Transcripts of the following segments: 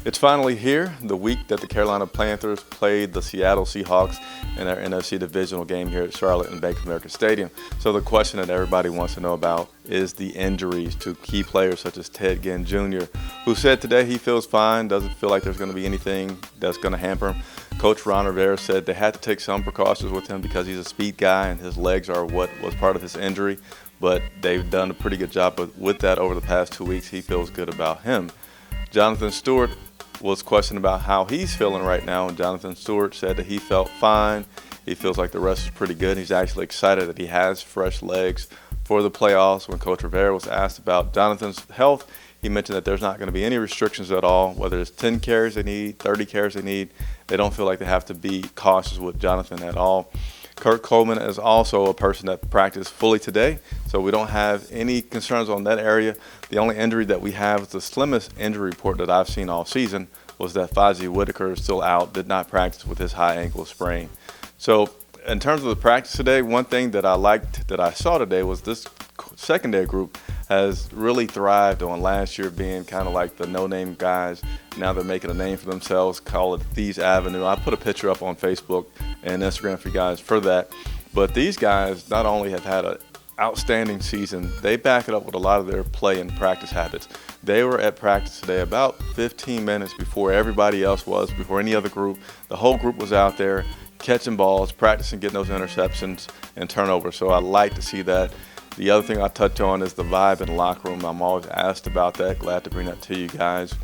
It's finally here, the week that the Carolina Panthers played the Seattle Seahawks in their NFC divisional game here at Charlotte and Bank of America Stadium. So the question that everybody wants to know about is the injuries to key players such as Ted Ginn Jr., who said today he feels fine, doesn't feel like there's going to be anything that's going to hamper him. Coach Ron Rivera said they had to take some precautions with him because he's a speed guy and his legs are what was part of his injury, but they've done a pretty good job with that over the past 2 weeks. He feels good about him. Jonathan Stewart was questioned about how he's feeling right now, and Jonathan Stewart said that he felt fine. He feels like the rest is pretty good. He's actually excited that he has fresh legs for the playoffs. When Coach Rivera was asked about Jonathan's health, he mentioned that there's not going to be any restrictions at all, whether it's 10 carries they need, 30 carries they need. They don't feel like they have to be cautious with Jonathan at all. Kurt Coleman is also a person that practiced fully today, so we don't have any concerns on that area. The only injury that we have is the slimmest injury report that I've seen all season was that Fozzie Whitaker is still out, did not practice with his high ankle sprain. So in terms of the practice today, one thing that I liked that I saw today was this secondary group has really thrived on last year being kind of like the no-name guys. Now they're making a name for themselves, call it Thieves Avenue. I put a picture up on Facebook and Instagram for you guys for that. But these guys not only have had an outstanding season, they back it up with a lot of their play and practice habits. They were at practice today about 15 minutes before everybody else was, before any other group. The whole group was out there catching balls, practicing getting those interceptions and turnovers. So I like to see that. The other thing I touch on is the vibe in the locker room. I'm always asked about that. Glad to bring that to you guys.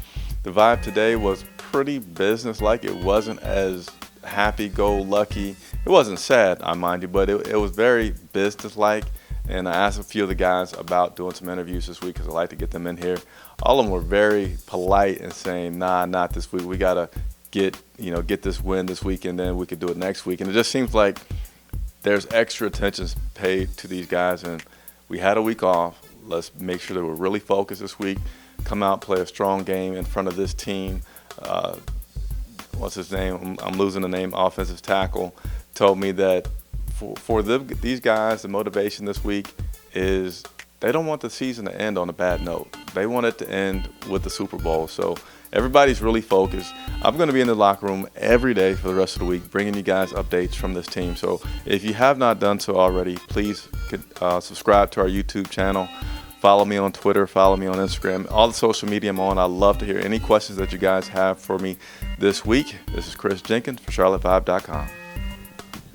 The vibe today was pretty business-like. It wasn't as happy-go-lucky. It wasn't sad, I mind you, but it was very business-like. And I asked a few of the guys about doing some interviews this week because I like to get them in here. All of them were very polite and saying, nah, not this week. We got to get this win this week, and then we could do it next week. And it just seems like there's extra attention paid to these guys, and we had a week off. Let's make sure that we're really focused this week. Come out, play a strong game in front of this team. What's his name? I'm losing the name. Offensive tackle told me that for these guys, the motivation this week is they don't want the season to end on a bad note. They want it to end with the Super Bowl. So everybody's really focused. I'm going to be in the locker room every day for the rest of the week, bringing you guys updates from this team. So if you have not done so already, please subscribe to our YouTube channel. Follow me on Twitter. Follow me on Instagram. All the social media I'm on. I'd love to hear any questions that you guys have for me this week. This is Chris Jenkins for CharlotteVibe.com.